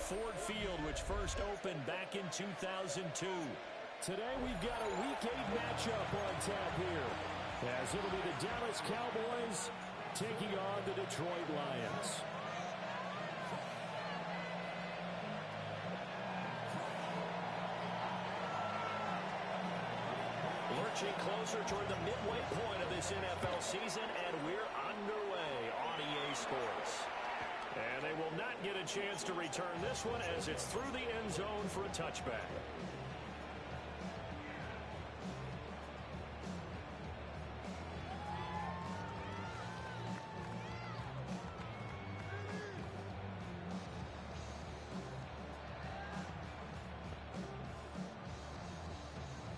Ford Field, which first opened back in 2002. Today we've got a Week 8 matchup on tap here, as it'll be the Dallas Cowboys taking on the Detroit Lions. Lurching closer toward the midway point of this NFL season, and we're underway on EA Sports. And they will not get a chance to return this one as it's through the end zone for a touchback.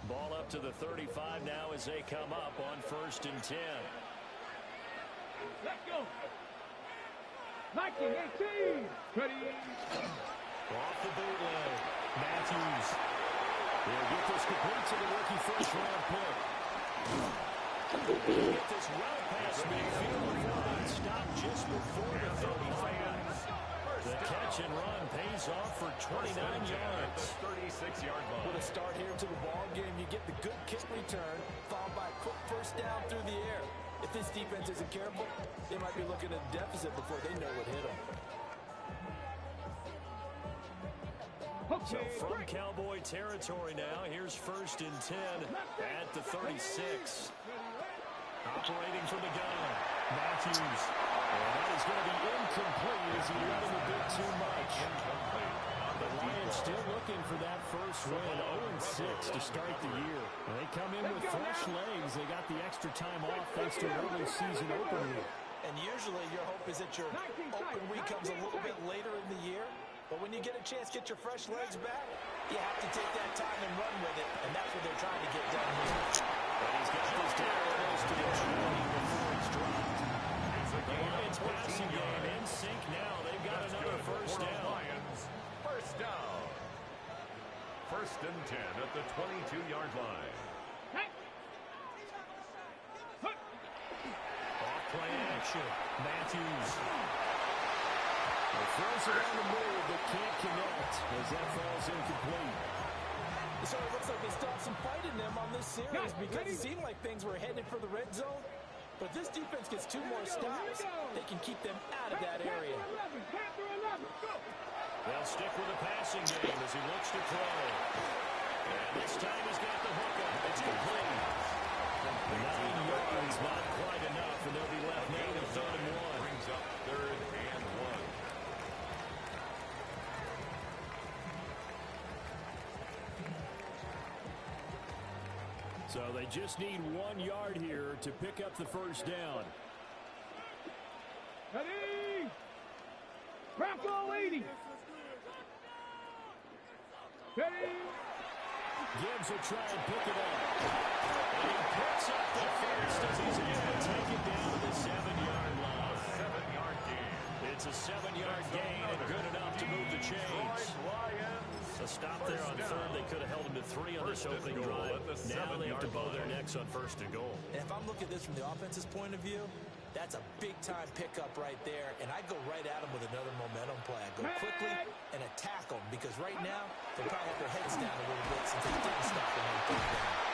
Ball up to the 35 now as they come up on 1st and 10. Let's go. 19, 18. Ready. Off the bootleg. Matthews. He'll get this complete to the rookie first-round pick. He'll get this well past midfield. Stopped just before the 35. The catch and run pays off for 29 yards. 36-yard line. With a start here to the ball game, you get the good kick return, followed by a quick first down through the air. If this defense isn't careful, they might be looking at a deficit before they know what hit them. So from Cowboy territory now, here's 1st and 10 at the 36. Operating from the gun, Matthews. And that is going to be incomplete as he let him a bit too much. The Lions still looking for that first win, 0-6 to start the year. They come in with fresh legs. They got the extra time off thanks to an early season opener. And usually your hope is that your open week comes a little bit later in the year. But when you get a chance to get your fresh legs back, you have to take that time and run with it. And that's what they're trying to get done here. And he's got this down close to the 20 before he's dropped. The Lions passing game in sync now. They've got another first down. Lions, first down. 1st and 10 at the 22-yard line. Off play action. Matthews. Throws it on the move, but can't connect as that falls incomplete. So it looks like they still have some fight in them on this series because it seemed like things were headed for the red zone. But if this defense gets 2 more stops, they can keep them out of that area. They'll stick with the passing game as he looks to throw. And this time he's got the hook up. It's complete. 9 yards, not quite enough, and they'll be left now with 3rd and 1. Brings up 3rd and 1. So they just need 1 yard here to pick up the first down. Ready. Bronco 80. Ready. Gibbs will try and pick it up. And he picks up the first as he's able to take it down to the 7-yard line. 7-yard gain. It's a 7-yard gain and good enough to move the chains. A stop there on 3rd. They could have held him to 3 on this opening drive. Now they have to bow their necks on 1st and goal. And if I'm looking at this from the offense's point of view, that's a big-time pickup right there. And I go right at them with another momentum play. I go quickly and attack them because right now they probably have their heads down a little bit since they didn't stop them on 3rd down.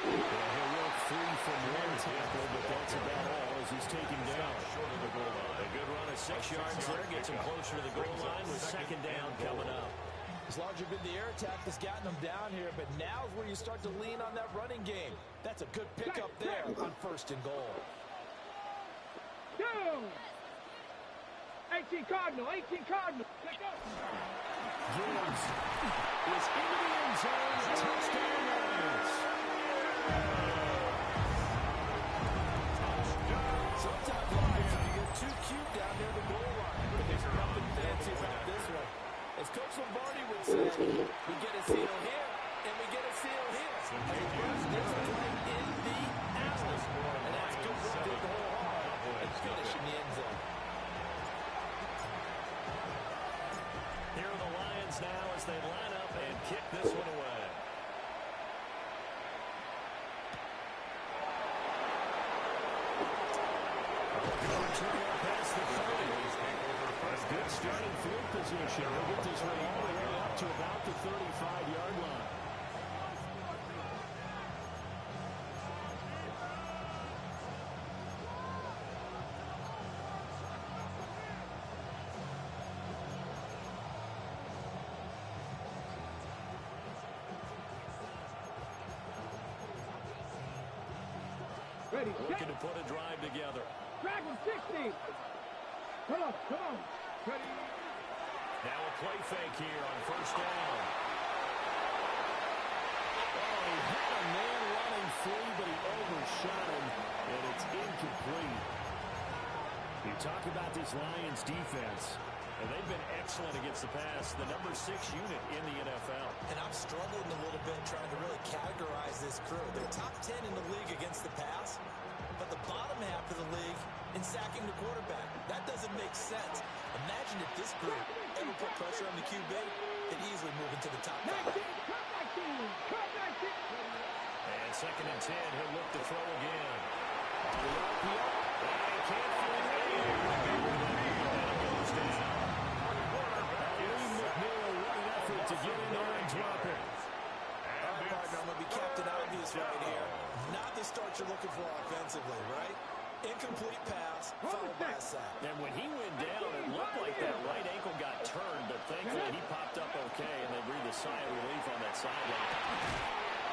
Well, he'll work free from 1 tackle, but that's about all as he's taken down. Short of the goal line. A good run of 6 yards there. Gets him closer to the goal line with 2nd down coming up. As long as you've been the air attack that's gotten them down here, but now is where you start to lean on that running game. That's a good pickup there on 1st and goal. 18 Cardinal, 18 Cardinal. Let's go. Gibbs is into the end zone. Touchdown Lions. Sometimes Lions can get too cute down near the goal line, but there's nothing fancy about this one. As Coach Lombardi would say, we get a seal here, and we get a seal here. And the first gets the play in the alley. And that's good work to the whole hard and finish in the end zone. Here are the Lions now as they line up and kick this one away. Good starting field position. They'll get this one all the way up to about the 35-yard line. Ready, Looking to put a drive together. Drag him 60. Come on, come on. Ready. Now a play fake here on first down. Oh, he had a man running free, but he overshot him, and it's incomplete. You talk about this Lions defense, and they've been excellent against the pass, the number 6 unit in the NFL. And I'm struggling a little bit trying to really categorize this crew. They're top 10 in the league against the pass, but the bottom half of the league in sacking the quarterback. That doesn't make sense. Imagine if this group ever put pressure on the QB, they'd easily move into the top 5. And second and 10, he'll look to throw again. On the RPO, and can't find it. And it goes down. Lee McNeil, what an effort to get in there and drop it. All right, partner, I'm going to be Captain Obvious right here. Not the start you're looking for offensively, right? Incomplete pass, followed by a sack. And when he went down, it looked like that right ankle got turned, but thankfully he popped up okay, and they breathed a sigh of relief on that sideline.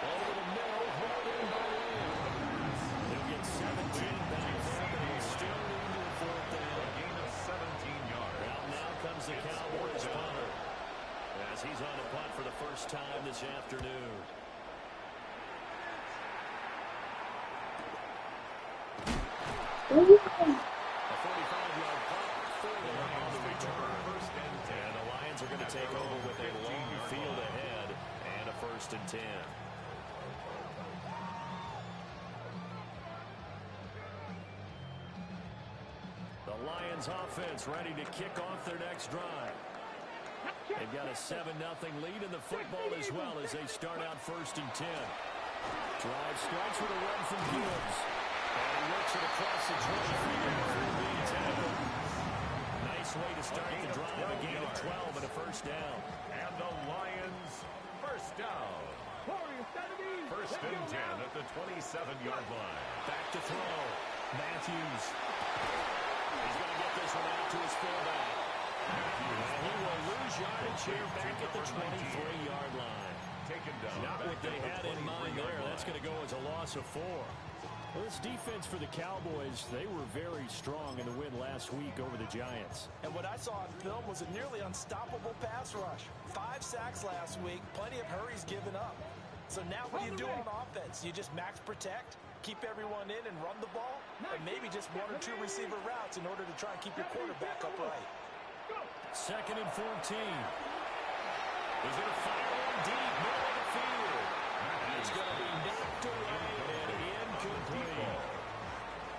Over the middle, hauled in by Williams. He'll get 17 back there, but he'll still need to fourth down. A gain of 17 yards. Well, now comes the Cowboys punter, as he's on a punt for the first time this afternoon. A 45-yard punt for the Lions to return. And the Lions are going to take over with a long field ahead and a 1st and 10. The Lions offense ready to kick off their next drive. They've got a 7-0 lead in the football as well as they start out 1st and 10. Drive starts with a run from Gibbs. And he works it across the 20 feet before being tackled. Nice way to start the drive. A gain of 12 and a 1st down. And the Lions first down. 1st and 10 at the 27-yard line. Back to throw. Matthews. He's going to get this one out to his fullback. And he will lose yardage here back at the 23-yard line. Taken down. Not what they had in mind there. That's going to go as a loss of 4. Well, this defense for the Cowboys, they were very strong in the win last week over the Giants. And what I saw on film was a nearly unstoppable pass rush. 5 sacks last week, plenty of hurries given up. So now what do you do on offense? You just max protect, keep everyone in and run the ball, and maybe just 1 or 2 receiver routes in order to try and keep your quarterback upright. 2nd and 14. He's going to fire one deep, middle of the field. It's going to be knocked away and incomplete.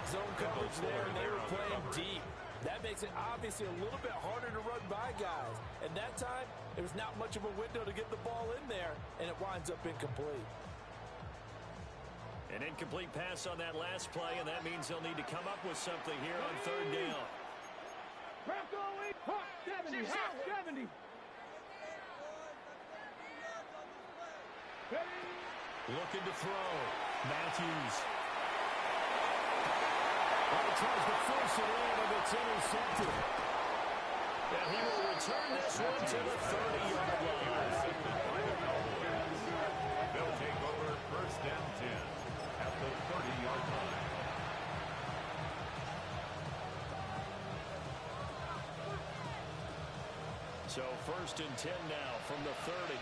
Zone coverage there, and they were playing deep. That makes it obviously a little bit harder to run by guys. And that time, there was not much of a window to get the ball in there, and it winds up incomplete. An incomplete pass on that last play, and that means they'll need to come up with something here on 3rd down. 70. Looking to throw. Matthews. Well, he tries to force it in, and it's intercepted. And he will return this one to the 30-yard line. They'll take over 1st and 10 at the 30-yard line. So 1st and 10 now from the 30.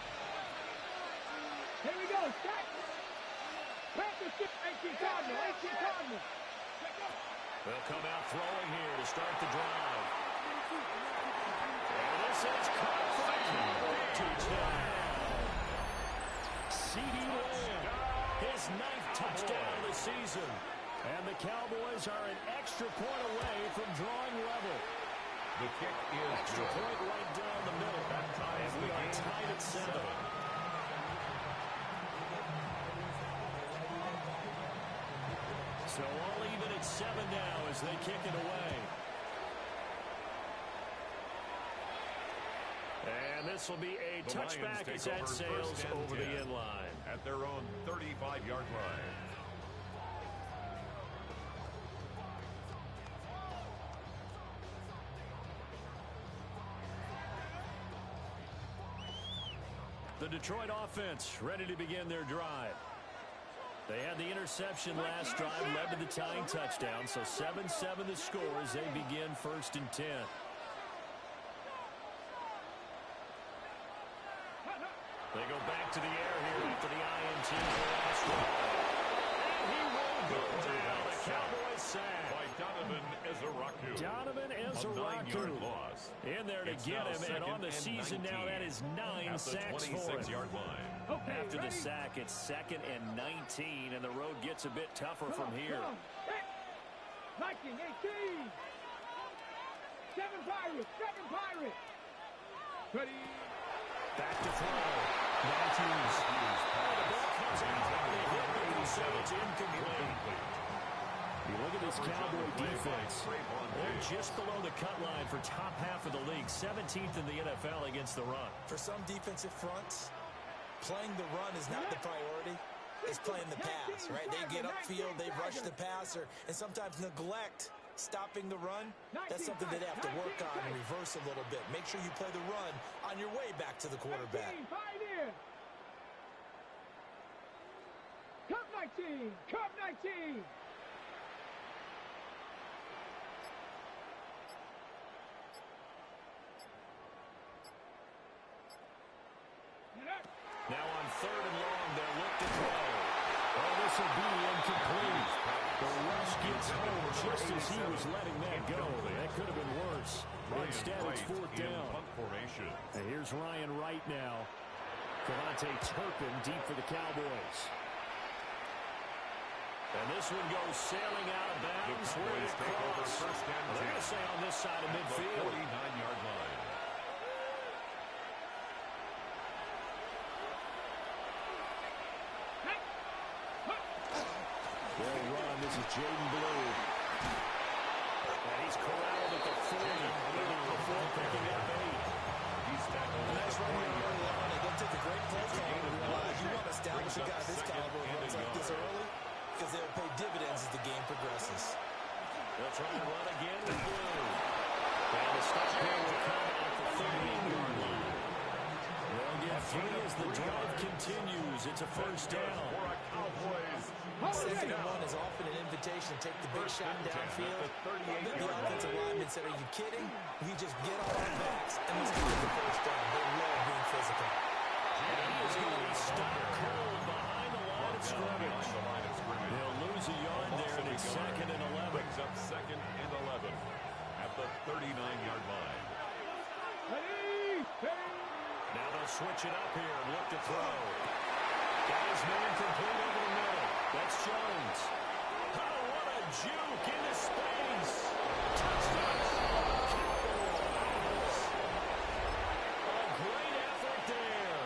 Here we go, stack. Practice 18 Cardinal. They'll come out throwing here to start the drive. And this is caught for a touchdown. CeeDee Lamb, his 9th touchdown of the season. And the Cowboys are an extra point away from drawing level. The kick is Extra point right down the middle. And we are tied at 7. So all even at 7 now as they kick it away. And this will be a touchback as that sails over the end line. At their own 35-yard line. The Detroit offense ready to begin their drive. They had the interception last drive, led to the tying touchdown, so 7-7 the score as they begin 1st and 10. They go back to the air here after the INT last drive. And he will go down. A Cowboys sack. By Donovan Ezeraku. Donovan Ezeraku in there to get him, and on the season now, that is 9 sacks for him. 26-yard line. Okay, After the ready? sack, it's 2nd and 19, and the road gets a bit tougher from here. 19, 18. 7 Pirates, 7 Pirates. Ready? Back to throw. Matthews. The ball comes out, and they hit me and say it's incomplete. You look at this Cowboy defense. They're just below the cut line for top half of the league, 17th in the NFL against the run. For some defensive fronts, playing the run is not the priority. It's playing the pass, right? They get upfield, they rush the passer, and sometimes neglect stopping the run. That's something they'd have to work on and reverse a little bit. Make sure you play the run on your way back to the quarterback. Cup 19, Cup 19. Now on 3rd and long, they'll look to throw. Oh, this will be incomplete. The rush gets home just as he was letting that go. That could have been worse. Instead, it's 4th down. And here's Ryan Wright now. Devontae Turpin deep for the Cowboys. And this one goes sailing out of bounds. Where it cross. They're going to say on this side of midfield. 49-yard line. They'll run. This is Jaden Blue. And he's corralled at the 40. Leading before picking up 8. He's tackled at That's the right 40-yard early on. line. It doesn't take a great play call to realize you want to establish a guy this caliber runs like this early because they'll pay dividends as the game progresses. They'll try and run again with Blue. And the stop here will come at the 38-yard line. They'll get 3 as the drive continues. It's a 1st down. For a Cowboys. 2nd and 1 is often an invitation to take the big shot downfield. The offensive lineman said, are you kidding? We just get on our backs and let's get the 1st down. They love being physical. And he is going to be stuck cold behind the line of scrimmage. They'll lose a yard there, and it's 2nd and 11. Brings up 2nd and 11 at the 39-yard line. Now they'll switch it up here and look to throw. Got his man complete over the middle. That's Jones. Oh, what a juke into space. Touchdown. Cowboys. A great effort there.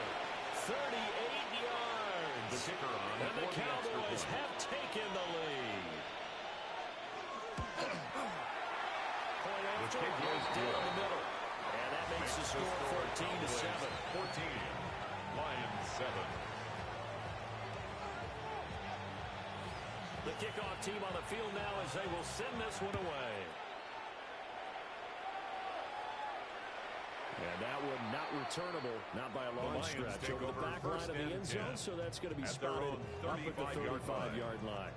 38 yards. The kicker on And the Cowboys have taken the lead. Point after goes down the middle. And that makes the score 14-7. 14. Lions 7. The kickoff team on the field now as they will send this one away. And that one not returnable, not by a long stretch, over the back line of the end zone, so that's going to be spotted up at the 35-yard line.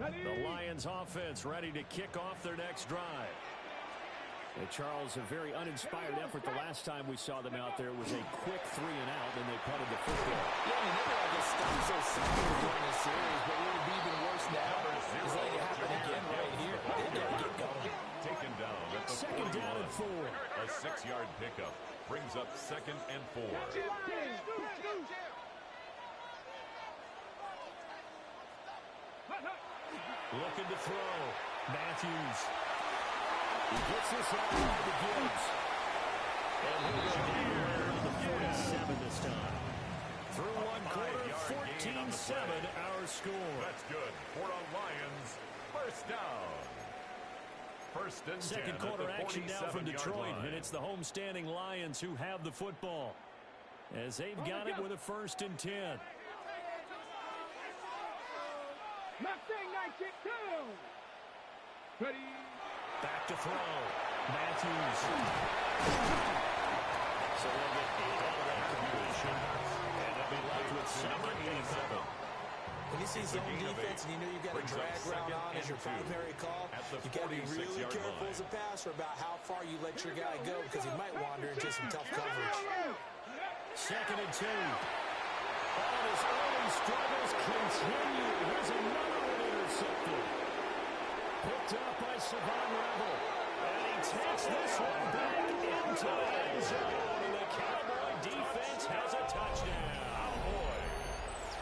The Lions offense ready to kick off their next drive. And Charles, a very uninspired effort the last time we saw them out there. It was a quick 3 and out, and they punted the football. Yeah, I mean, they were like a stop so simple during this series, but what would be even worse now is letting it happen again right here. They got to get going. Taken down at the 2nd down and 4. A 6-yard pickup brings up 2nd and 4. Looking to throw. Matthews. He gets this out to Gibbs. our score. That's good. For the Lions, first down. First and 10 Second quarter action now from Detroit, and it's the homestanding Lions who have the football, as they've got it with a first and 10. Ready. Back to throw. Matthews. So they'll get 8 out of that completion, and they'll be left with 7. When you see zone defense and you know you've got a drag route on as your primary call, you've got to be really careful as a passer about how far you let your guy go, because he might wander into some tough coverage. Second and 2. All his early struggles continue. Here's another one intercepted. Picked up by Savon Rebel. And he takes this one back into the end zone. And the Cowboy defense has a touchdown.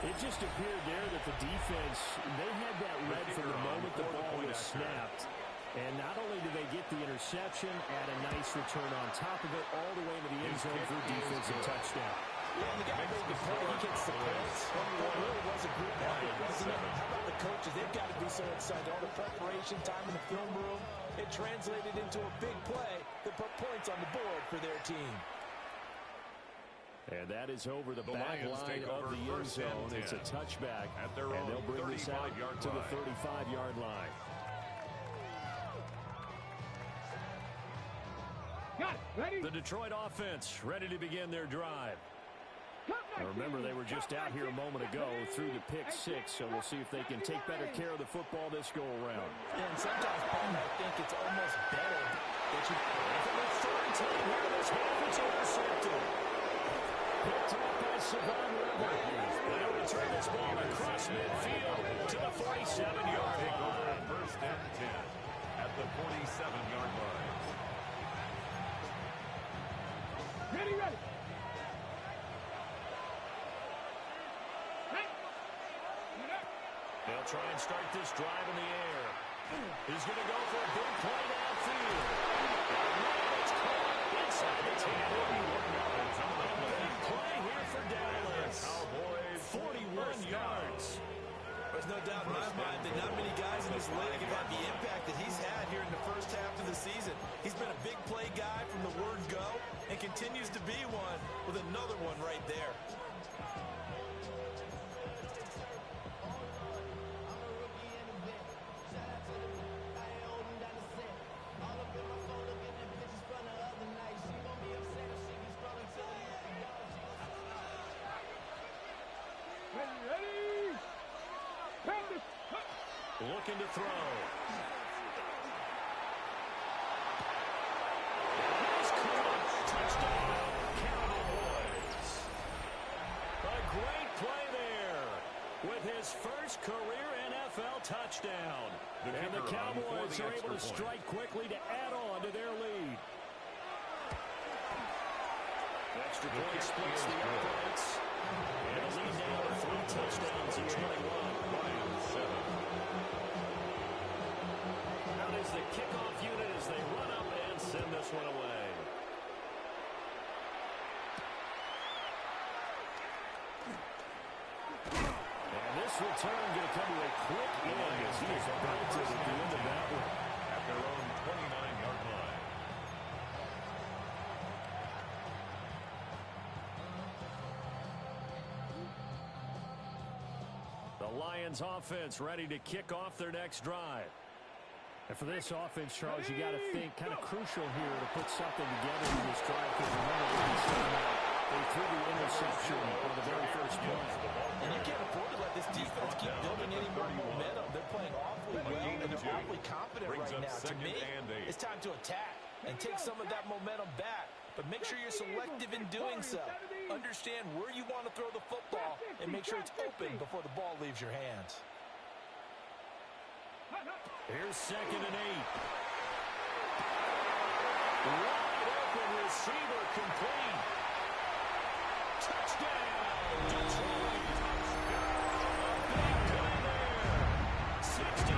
It just appeared there that the defense, they had that read from the moment the ball was snapped. And not only did they get the interception, add a nice return on top of it, all the way to the end zone for a defensive touchdown. Yeah, and the guy made the play. He gets the points. It really was a group effort, wasn't it? How about the coaches? They've got to be so excited. All the preparation, time in the film room, it translated into a big play that put points on the board for their team. And that is over the back line of the end zone. It's a touchback, and they'll bring this out to the 35-yard line. The Detroit offense ready to begin their drive. Now remember, they were just out here a moment ago through the pick 6, so we'll see if they can take better care of the football this go-around. And sometimes, Paul, I think it's almost better that you... For the third time here this half, it's intercepted. Picked up by Savon Rebel. They'll return this ball across midfield to the 47-yard line. First and 10 at the 47-yard line. Ready, ready. They'll try and start this drive in the air. He's going to go for a big play downfield. It's caught inside the 10. Big play here for Dallas. 41 yards. There's no doubt in my mind that not many guys in this league have had the impact that he's had here in the first half of the season. He's been a big play guy from the word go and continues to be one with another one right there. Looking to throw. Touchdown, Cowboys. A great play there with his first career NFL touchdown. And the Cowboys are able to strike quickly to add on to their lead. Extra point splits the uprights. And a lead now to 3 touchdowns in 21. Out is the kickoff unit as they run up and send this one away. And this return going to come to a quick end as he is belted at the end of that one. At their own 29-yard line. The Lions offense ready to kick off their next drive. And for this offense, Charles, you got to think kind of crucial here to put something together in this drive, because remember what we said about they threw the interception on the very first play. And you can't afford to let this defense keep building any more momentum. They're playing awfully well, and they're awfully confident right now. To me, it's time to attack and take some of that momentum back. But make sure you're selective in doing so. Understand where you want to throw the football and make sure it's open before the ball leaves your hands. Here's 2nd and 8. Wide open receiver complete. Touchdown, Detroit. Big play there. 69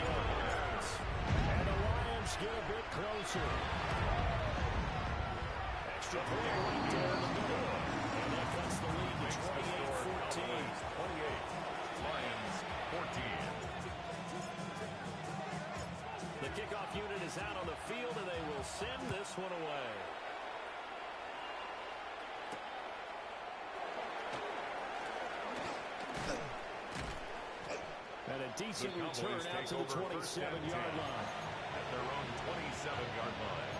yards. And the Lions get a bit closer. Extra point right down the middle. And that cuts the lead to 28-14. 28. Lions 14. The kickoff unit is out on the field, and they will send this one away. And a decent return out to the 27-yard line. At their own 27-yard line.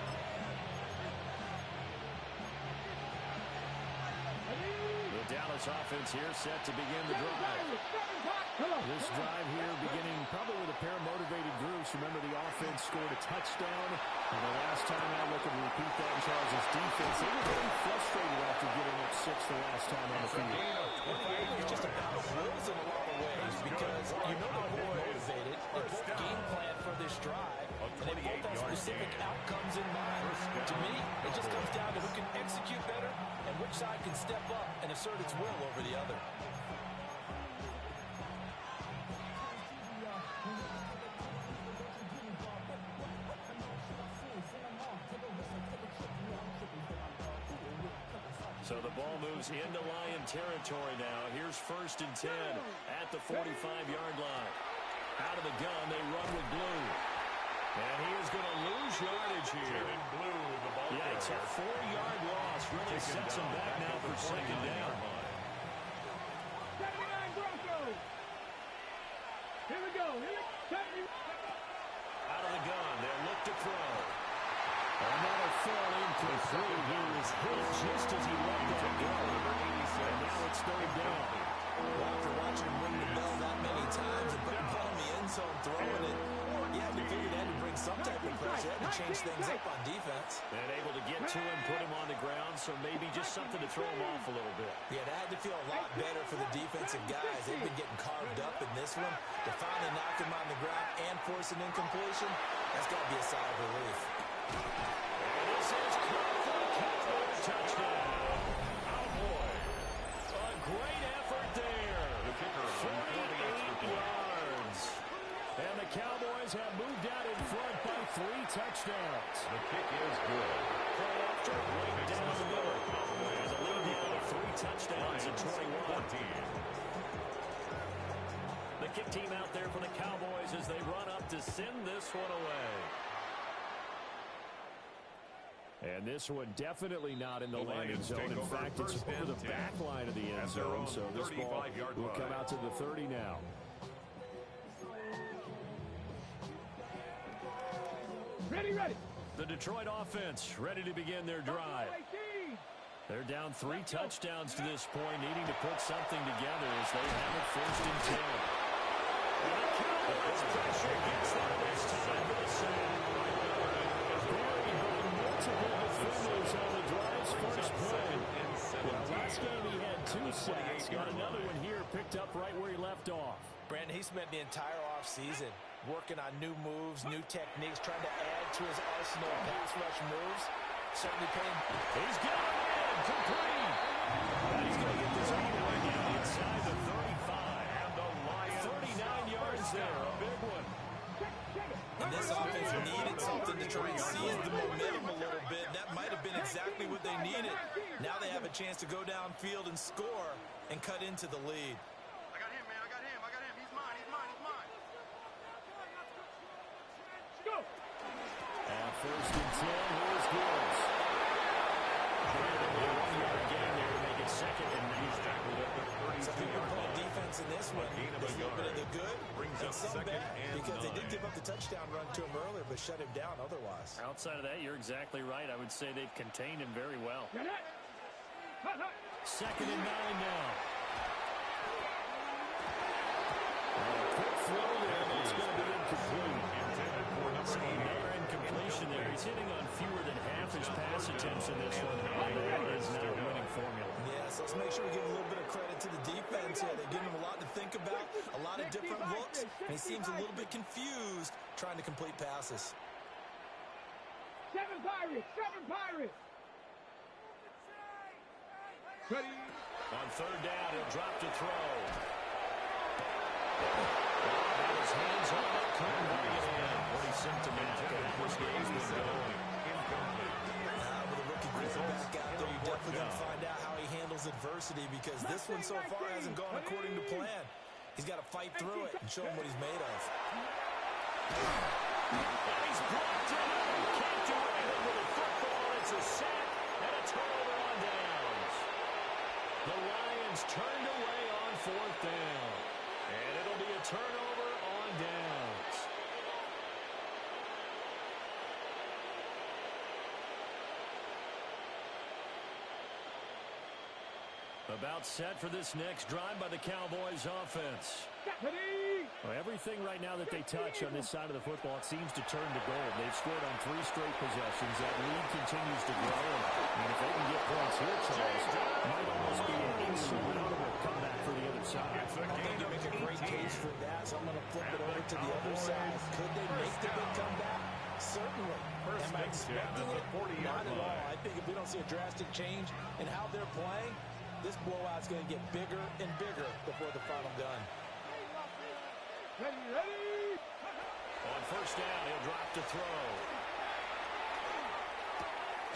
The Dallas offense here set to begin the drive. This drive here beginning probably with a pair of motivated groups. Remember, the offense scored a touchdown. And the last time out, looking to repeat that in Charles' defense. They were very frustrated after giving up 6 the last time on the field. It's just about wills in a lot of ways because you know they're both motivated. They both game plan for this drive. And they both have specific outcomes in mind. To me, it just comes down to who can execute better and which side can step up and assert its will over the other. So the ball moves into Lion territory now. Here's 1st and 10 at the 45-yard line. Out of the gun, they run with Blue. And he is going to lose yardage here. Yeah, it's a 4-yard loss. Really sets him back now for 2nd down. 79 Broncos. Here we go. Out of the gun, they'll look to throw. Another fall incomplete. He was hit just as he let that go. And now it's 3rd down. Well, after watching him ring the bell that many times and putting the ball in the end zone, throwing it, you had to figure they had to bring some type of pressure. They had to change things up on defense. And able to get to him, put him on the ground, so maybe just something to throw him off a little bit. Yeah, that had to feel a lot better for the defensive guys. They've been getting carved up in this one. To finally knock him on the ground and force an incompletion, that's got to be a sigh of relief. And this is caught for a touchdown. A great effort there. 48 yards. And the Cowboys have moved out in front by 3 touchdowns. The kick is good. Play after, right down the middle. And the lead now to 3 touchdowns at 21. The kick team out there for the Cowboys as they run up to send this one away. And this one definitely not in the landing zone. In fact, it's over the back line of the end zone. So this ball will come out to the 30 now. Ready. The Detroit offense ready to begin their drive. They're down 3 touchdowns to this point, needing to put something together as they have it 1st and 10. And the Cowboys pressure gets there this time for the sack. Multiple defenders on the drive's first play. Well, last game he had 2 sacks. Got another one here picked up right where he left off. Brandon, he spent the entire offseason working on new moves, new techniques, trying to add to his arsenal of pass rush moves. Certainly paying. He's got it in. Complete. And he's going to get this all the way down inside the 35. And the Lions 39 yards there. A big one. And this offense needed something to try and seize the momentum a little bit. That might have been exactly what they needed. Now they have a chance to go downfield and score and cut into the lead. I got him, man. I got him. He's mine. Go. And 1st and 10. Here's Gibbs. A 1-yard gain there to make it 2nd and 9. Some people play defense in this one. There's a little bit of the good and some bad because they did give up the touchdown run to him earlier but shut him down otherwise. Outside of that, you're exactly right. I would say they've contained him very well. 2nd and 9 now. Quick throw there, but it's going to be incomplete. So another incompletion there. He's hitting on fewer than half his pass attempts in this one. That is not a winning formula. Yes, let's make sure we give a little bit of credit to the defense here. They're giving him a lot to think about, a lot of different looks, and he seems a little bit confused trying to complete passes. 7 Pirates. Ready. On 3rd down, he'll drop to throw. Got his hands on it, couldn't bring it in. Pretty symptomatic of how this game's been going. With a rookie quarterback out there, you're definitely going to find out how he handles adversity because this one so far hasn't gone according to plan. He's got to fight through it and show him what he's made of. And he's blocked it. Can't do anything with the football. It's a sack and a turnover on downs. The Lions turned away on 4th down. And it'll be a turnover on downs. About set for this next drive by the Cowboys offense. Well, everything right now that they touch on this side of the football, it seems to turn to gold. They've scored on 3 straight possessions. That lead continues to grow. And if they can get points here, Charles, it might almost be an insurmountable comeback for the other side. I think you make a great case for that, so I'm going to flip it over to the other side. Could they make the big comeback? Certainly. Am I expecting it? Not at all. I think if we don't see a drastic change in how they're playing, this blowout's going to get bigger and bigger before the final gun. Ready. On 1st down, he'll drop to throw.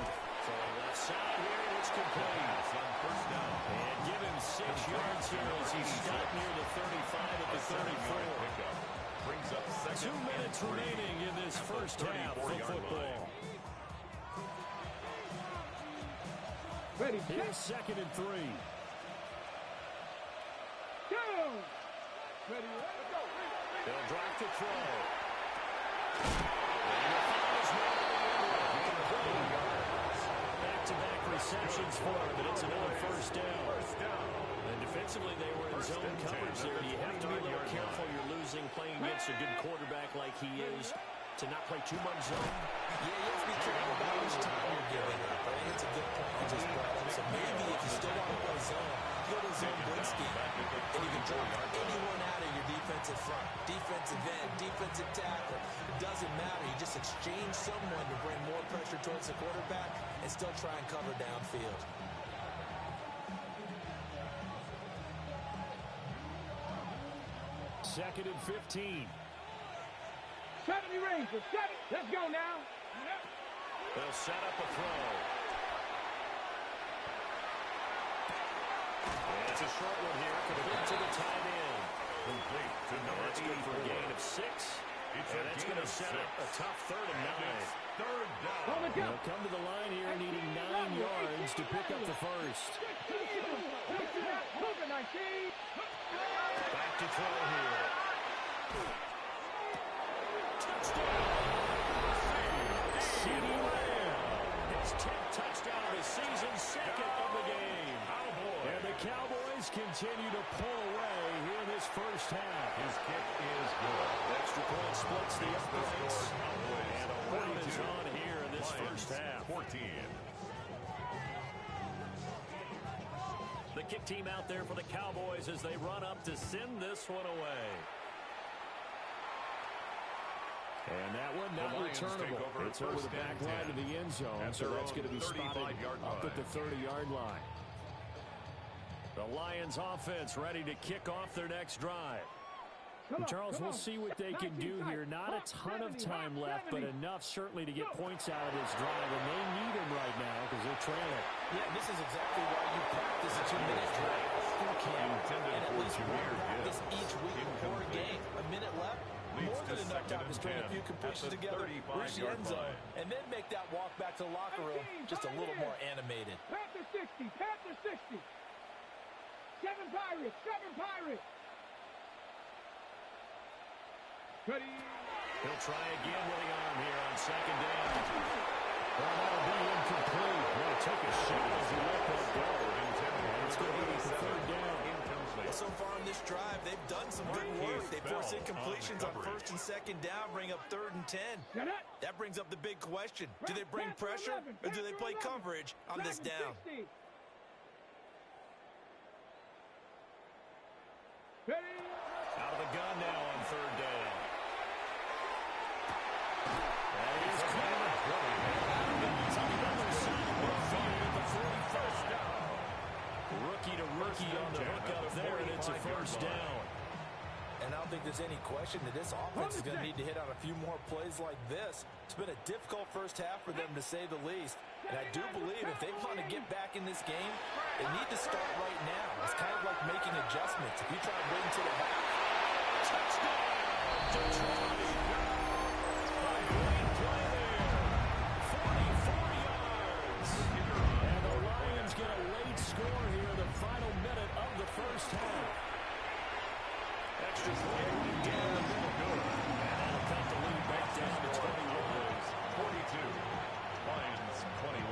Throwing left side here, it's complete. On 1st down. And give him 6 yards here as he's stopped near the 35 at the 34. Brings up 2 minutes remaining in this first half of football. Ready. Here's 2nd and 3. Go. Ready. Go. They'll drop to throw. Back-to-back receptions for him, but it's another 1st down. And defensively, they were in zone coverage there. You have to be a little careful. You're losing playing against a good quarterback like he is to not play too much zone. Yeah, you have to be careful about which time you're giving up. I think it's a good point you just brought up. So maybe if you still want to play zone, you go to zone blitz scheme, and you can drop anyone out of your defensive front, defensive end, defensive tackle. It doesn't matter. You just exchange someone to bring more pressure towards the quarterback and still try and cover downfield. Second and 15. 70 Rangers. 7. Let's go now. They'll set up a throw. And it's a short one here. Complete to the tight end. Complete to number 84. That's good for a gain of 6. And that's going to set up a tough 3rd and 9. 3rd down. They'll come to the line here needing 9 yards to pick up the first. Back to throw here. Touchdown! CeeDee Lamb. His 10th touchdown of the season, 2nd of the game. And the Cowboys continue to pull away here in this first half. His kick is good. Extra point splits the uprights. And a run is on here in this first half. 14. The kick team out there for the Cowboys as they run up to send this one away. And that one not returnable. It's over the back line of the end zone, so that's going to be spotted up at the 30-yard line. The Lions offense ready to kick off their next drive. And Charles, we'll see what they can do here. Not a ton of time left, but enough certainly to get points out of this drive, and they need them right now because they're trailing. Yeah, this is exactly why you practice a 2-minute drive through camp, and at least one practice each week before a game. A minute left, more than enough time to string a few completions together, reach the end zone, and then make that walk back to the locker room just a little more animated. Panther 60. Panther 60. 7 Pirates. 7 Pirates. Ready. He'll try again with the arm here on 2nd down. Well, that'll be incomplete. Well, take a shot as he let that go. And it's going to be the 3rd down. Well, so far on this drive, they've done some good work. They force incompletions on 1st and 2nd down, bring up 3rd and 10. That brings up the big question. Do they bring pressure or do they play coverage on this down? Out of the gun now on 3rd down. That is clear. Rookie to rookie on the hook up there, and it's a 1st down. And out think there's any question that this offense is going to need to hit on a few more plays like this. It's been a difficult first half for them, to say the least. And I do believe if they want to get back in this game, they need to start right now. It's kind of like making adjustments. If you try to wait until the half. Touchdown, Detroit. A great play there. 44 yards. And the Lions get a late score here in the final minute of the first half. Extra point down the middle. Good. And that'll cut the lead back down to 21. 42. Lions 21.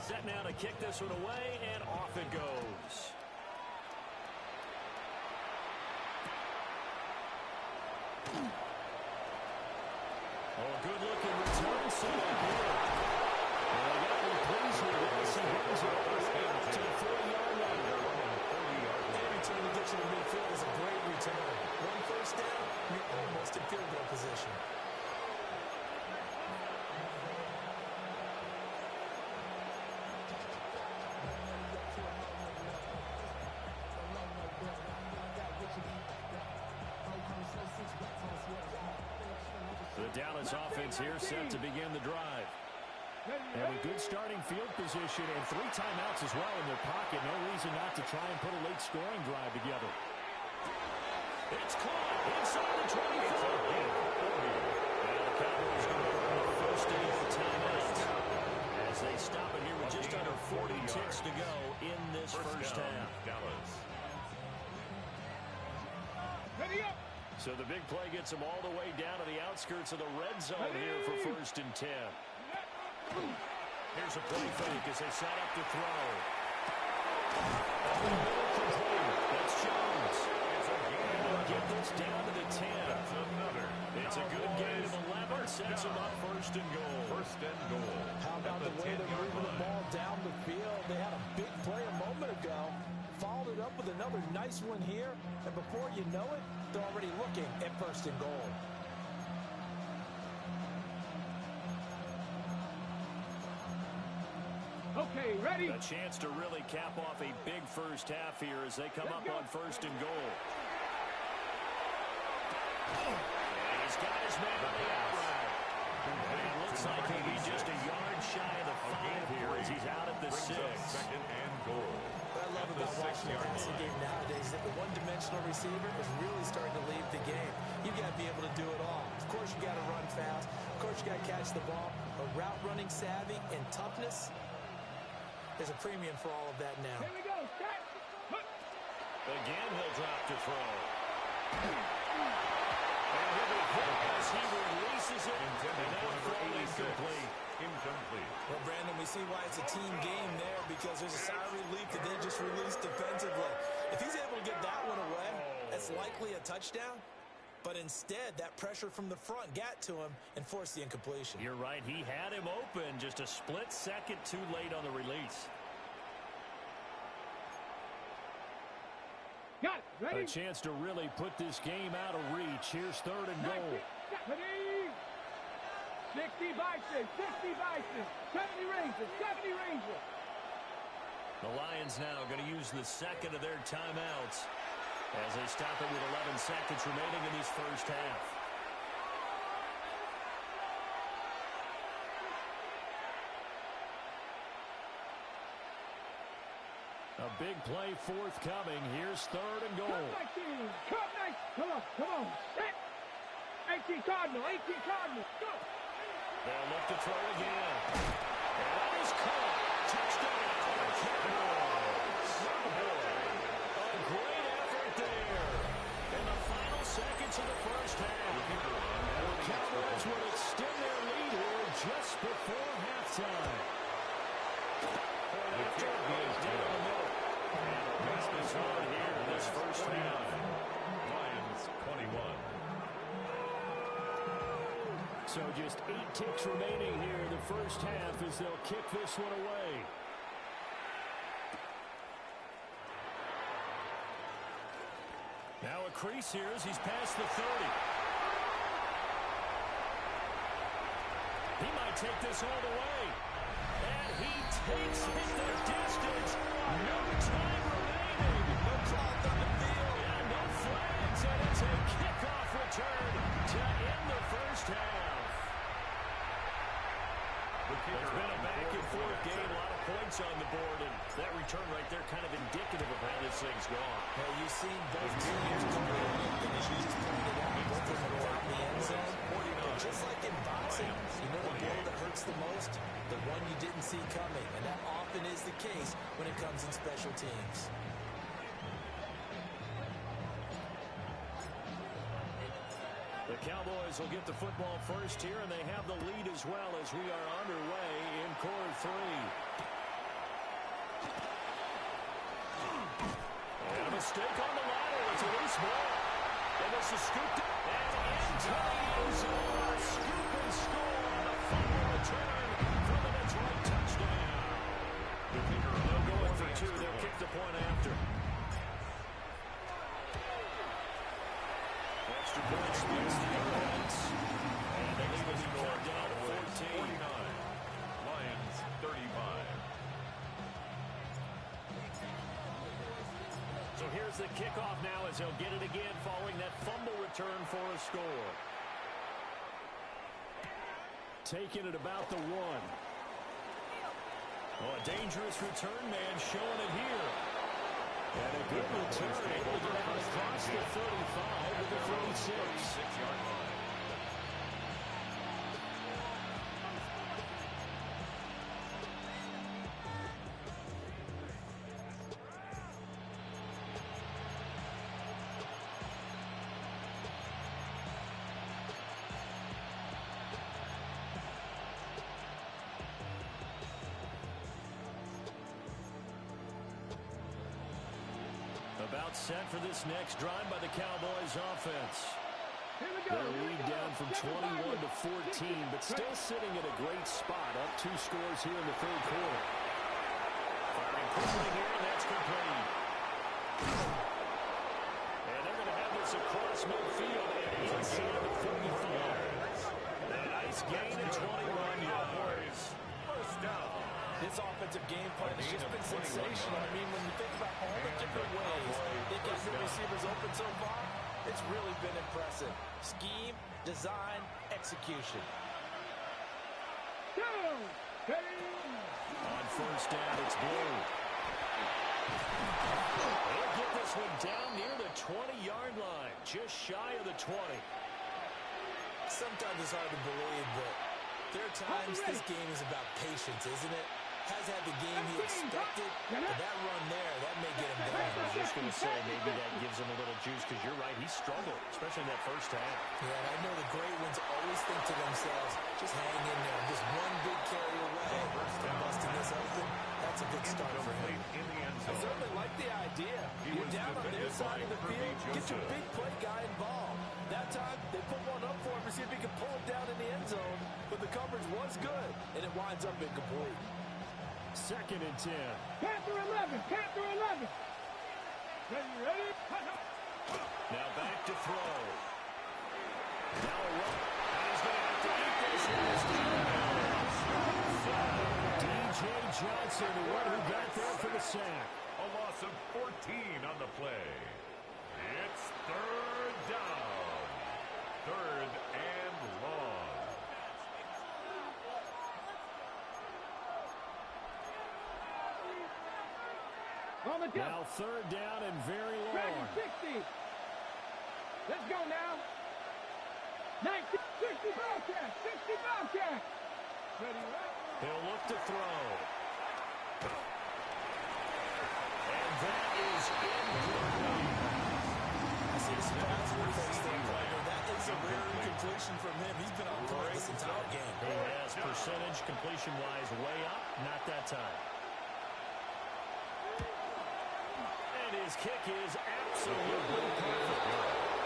Set now to kick this one away, and off it goes. Oh, good-looking return somewhere here. And they got to be pleased with this. He brings it all the way up to the 40-yard line. Every time he gets you to midfield is a great return. One first down, you're almost in field goal position. The Dallas offense here set to begin the drive. And with good starting field position and 3 timeouts as well in their pocket, no reason not to try and put a late scoring drive together. It's caught inside the 24. And the Cowboys go on the first day of the timeouts as they stop it here with just under 40 ticks to go in this first half. Dallas. Ready up. So the big play gets them all the way down to the outskirts of the red zone here for 1st and 10. Here's a play fake as they set up to throw. That's Jones. And they'll get this down to the 10. That's another. It's a good gain of 11. Sets them up 1st and goal. 1st and goal. How about the way they're moving the ball down the field? They had a big play a moment ago. Followed it up with another nice one here. And before you know it, they're already looking at 1st and goal. Okay, ready? A chance to really cap off a big first half here as they come up on 1st and goal. And he's got his man on the outside. And it looks like he'll be just a yard shy of the 5 here as he's out at the 6. 2nd and goal. What I love about watching the passing game nowadays is that the one-dimensional receiver is really starting to lead the game. You've got to be able to do it all. Of course, you got to run fast. Of course, you got to catch the ball. But route running savvy and toughness, there's a premium for all of that now. Here we go. Start. Again, he'll drop to throw. And he'll be hit as he releases it. Intended And for that number throw 86. incomplete. Incomplete. Well, Brandon, we see why it's a team game there because there's a sigh of relief that they just released defensively. If he's able to get that one away, that's likely a touchdown. But instead, that pressure from the front got to him and forced the incompletion. You're right. He had him open just a split second too late on the release. Got it. Ready? A chance to really put this game out of reach. Here's 3rd and goal. Ready? 60 Bison, 60 Bison, 70 Rangers, 70 Rangers. The Lions now going to use the 2nd of their timeouts as they stop it with 11 seconds remaining in this first half. A big play forthcoming. Here's 3rd and goal. Come on. Set. 18 Cardinal, 18 Cardinal. Go. They'll look to throw again. And that is caught. Touchdown. Cowboys. A great effort there. In the final seconds of the first half. The Cowboys will extend their lead here just before halftime. After it goes down the middle. And the rest is on here in this first half. Lions 21. So just 8 ticks remaining here in the first half as they'll kick this one away. Now a crease here as he's past the 30. He might take this all the way. And he takes it the distance. No time remaining. No cloth on the field. And no flags, and it's a kickoff return to end the first half. It's been a back-and-forth game, a lot of points on the board, and that return right there kind of indicative of how this thing's gone. Well, you've seen both teams come in, and as you just pointed out, both of them found the end zone. And just like in boxing, you know the blow that hurts the most? The one you didn't see coming, and that often is the case when it comes in special teams. The Cowboys will get the football first here, and they have the lead as well as we are underway in quarter 3. And a mistake on the ladder. It's a loose ball. And this is scooped up. And into the end zone. Scoop and score on a fumble return for the Detroit touchdown. They'll go in for 2. They'll kick the point after. Extra point splits the offense. And they leave it cut down to 14. 49. Lions 35. So here's the kickoff now as he'll get it again following that fumble return for a score. Taking it about the 1. Oh, a dangerous return man showing it here. And a good return, able to get out across the 35 to the 36. 36-yard line. About set for this next drive by the Cowboys offense. Their lead down from 21 to 14, but still sitting at a great spot. Up 2 scores here in the third quarter. Firing quickly here, and that's complete. And they're going to have this across midfield and inside the 45. A nice gain of 21 yards. First down. This offensive game plan has just been sensational. I mean, when you think about all the different ways they get the receivers open so far, it's really been impressive. Scheme, design, execution. On first down, it's Blue. They'll get this one down near the 20-yard line, just shy of the 20. Sometimes it's hard to believe, but there are times this game is about patience, isn't it? Has had the game he expected, but that run there, that may get him down. I was just going to say, maybe that gives him a little juice, because you're right, he struggled, especially in that first half. Yeah, and I know the great ones always think to themselves, just hang in there, just one big carry away from busting this open. That's a good start for him. I certainly like the idea. You're down on their side of the field, get your big play guy involved. That time, they put one up for him to see if he can pull it down in the end zone, but the coverage was good, and it winds up incomplete. 2nd and 10. Panther 11. Panther 11. Ready? Now back to throw. Now a run. And he's going to have to eat this D.J. Johnson, the one who got there for the sack. A loss of 14 on the play. It's third down. Third and long. Now 3rd down and very long. 60. Let's go now. 60 Bobcat. 60 Bobcat. Ready, right? He'll look to throw. And that is incomplete. I see the surprise on your face there, partner. That is a rare incompletion from him. He's been on point this entire game. He has percentage completion-wise way up. Not that time. His kick is absolutely perfect.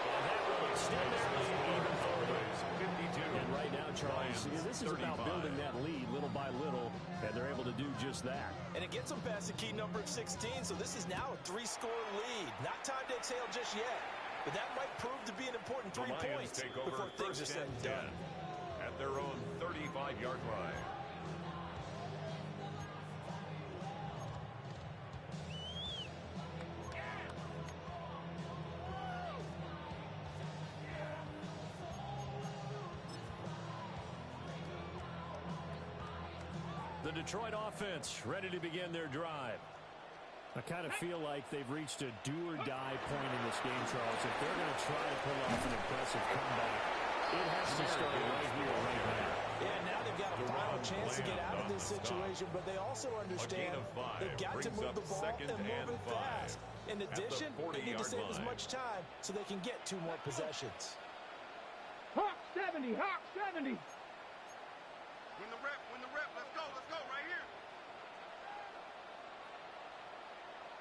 And that will extend their lead even further. 52. And right now, Charles, this is about building that lead little by little, and they're able to do just that. And it gets them past the key number of 16, so this is now a 3-score lead. Not time to exhale just yet, but that might prove to be an important 3 points before things are said and done. At their own 35-yard line. The Detroit offense ready to begin their drive. I kind of feel like they've reached a do-or-die point in this game, Charles. If they're going to try to pull off an impressive comeback, it has to start right here, right now. Yeah, now they've got a final chance to get out of this situation, but they also understand they've got to move the ball and move it fast. In addition, they need to save as much time so they can get 2 more possessions. Hawk 70, Hawk 70. Win the rep, let's go, right here.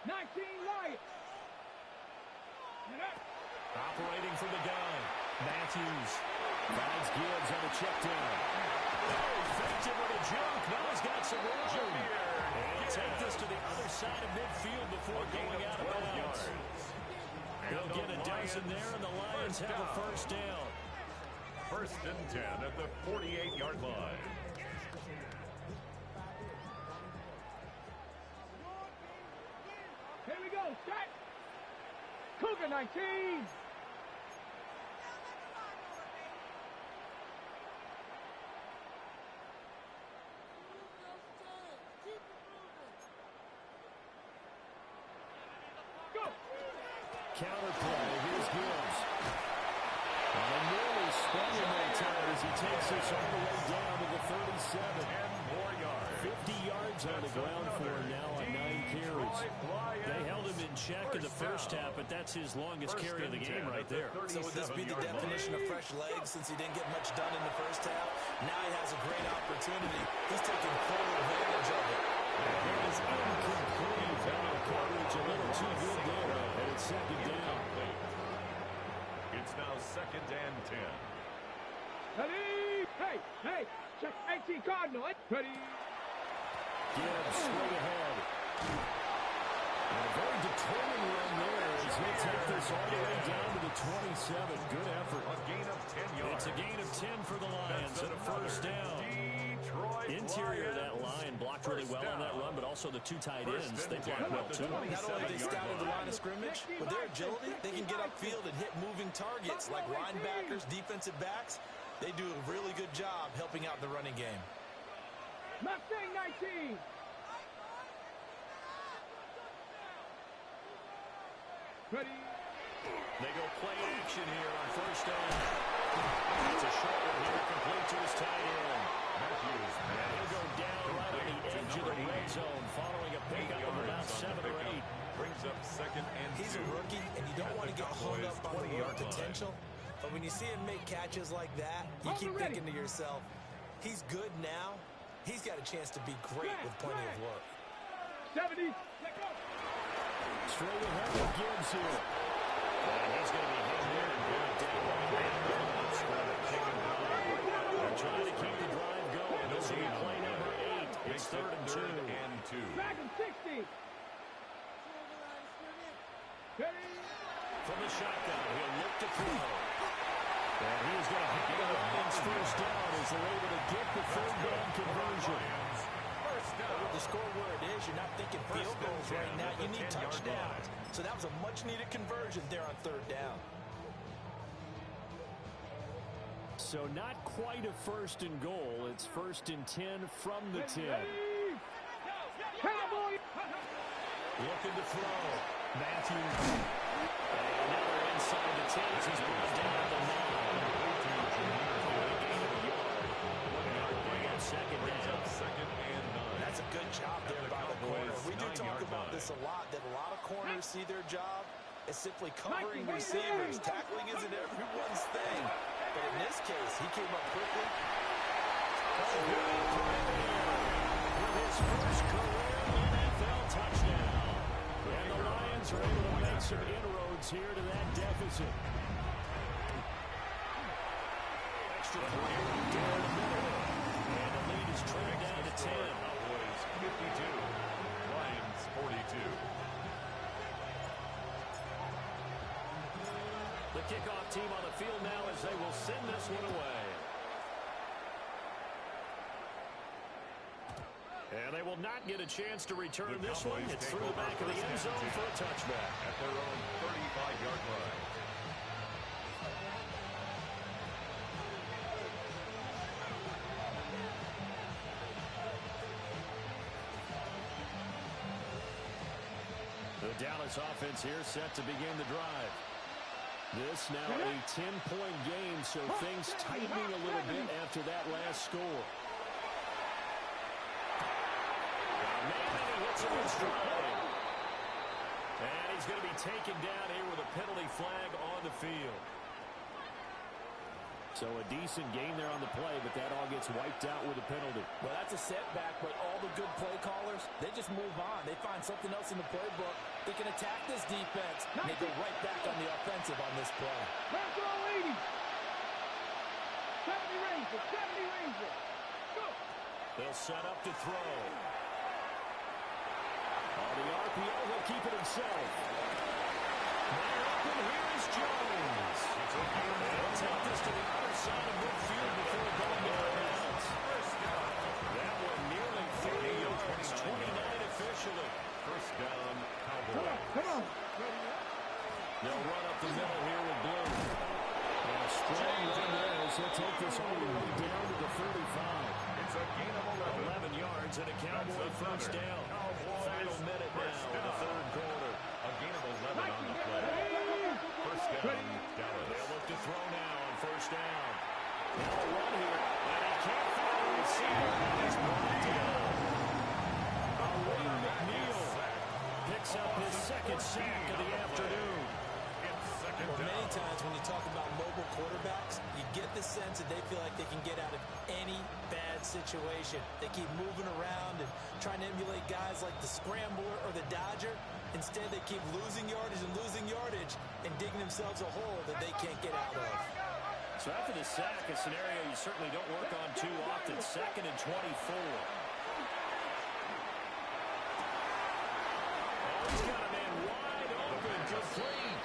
19 Lions. Operating from the gun. Matthews finds Gibbs on a check down. Oh, faked him with a jump. Now he's got some room. And he'll take this to the other side of midfield before going out of bounds. He'll get a dozen there, and the Lions have a first down. 1st and 10 at the 48-yard line. Here we go, set. Cougar 19. Go. Counter play. Here's Gibbs. And nearly spun him that time as he takes this all the way down to the 37. 10 more yards. 50 yards on the ground for him now on 9 carries. They held him in check in the first half, but that's his longest carry of the game right there. So would this be the definition of fresh legs since he didn't get much done in the first half? Now he has a great opportunity. He's taking full advantage of it. It is incomplete. Coverage a little too good there. And it's 2nd down. It's now 2nd and 10. Ready? Hey, check 18 Cardinal. Ready? Gibbs straight ahead. And a very determined run there as he'll take this all the way down to the 27. Good effort. A gain of 10 yards. It's a gain of 10 for the Lions and a first down. Detroit Interior of that Lions. line blocked really well on that run, but also the 2 tight ends, they blocked well too. Not only they scouted the line of scrimmage, with their agility, they can get upfield and hit moving targets like linebackers, defensive backs. They do a really good job helping out the running game. Mustang 19. Ready? They go play action here on first down. It's a short one here, complete to his tight end. Matthews. And he'll go down right on the edge of the red zone following a pickup of about 7 or 8. Brings up 2nd and 2. He's a rookie, and you don't want to get hung up on the raw potential. But when you see him make catches like that, you keep thinking to yourself, he's good now. He's got a chance to be great with plenty of work. 70. Let go. Straight ahead with Gibbs here. And he's going to be hit here and brought down. They're trying to keep the drive going. This will be play number 8. It's 3rd and 2. Dragon 60. Ready? From the shotgun, he'll look to throw. And he's going to get the Lions first down as they're able to get the 3rd down conversion. With the score where it is, you're not thinking field goals right now. You need touchdowns. So that was a much-needed conversion there on 3rd down. So not quite a 1st and goal. It's 1st and 10 from the 10. Cowboy. Looking to throw. Matthews. And now they're inside the 10 as he's brought down at the 9. Second and 9. That's a good job there by the corner. We do talk about this a lot, that a lot of corners see their job as simply covering receivers. Tackling isn't everyone's thing. But in this case, he came up quickly. With his first career NFL touchdown. And the Lions are able to make some inroads here to that deficit. Extra point down the middle. And the lead is trimmed down to 10. Cowboys 52. Lions 42. The kickoff team on the field now as they will send this one away. And they will not get a chance to return this one. It's through the back of the end zone for a touchback. At their own 35-yard line. The Dallas offense here set to begin the drive. This now a 10-point game, so things tightening a little bit after that last score. Man, and he hits him in stride. And he's going to be taken down here with a penalty flag on the field. So a decent gain there on the play, but that all gets wiped out with a penalty. Well, that's a setback, but all the good play callers, they just move on. They find something else in the playbook. They can attack this defense, and they go right back on the offensive on this play. Let's go, 80. 70 Ranger, 70 Ranger. Go. They'll set up to throw. On the RPO, he'll keep it himself. Wide open, here's Jones. They'll take this to the other side of midfield before going out of bounds. That one nearly 30 yards, 29 officially. First down, Cowboys. Come on. They'll run up the middle here with Blue. And a strong run there as he'll take this all the way down to the 35. It's a gain of 11 yards and a Cowboy first down. Final minute now in the third quarter. A gain of 11 on the play. First down, Dallas. They'll look to throw now on first down. Now a run here, and he can't find a receiver. He's brought down. Aaron McNeil picks up his second sack of the afternoon. Well, many times when you talk about mobile quarterbacks, you get the sense that they feel like they can get out of any bad situation. They keep moving around and trying to emulate guys like the Scrambler or the Dodger. Instead, they keep losing yardage and digging themselves a hole that they can't get out of. So after the sack, a scenario you certainly don't work on too often. 2nd and 24. Oh, he's got a man wide open. Complete.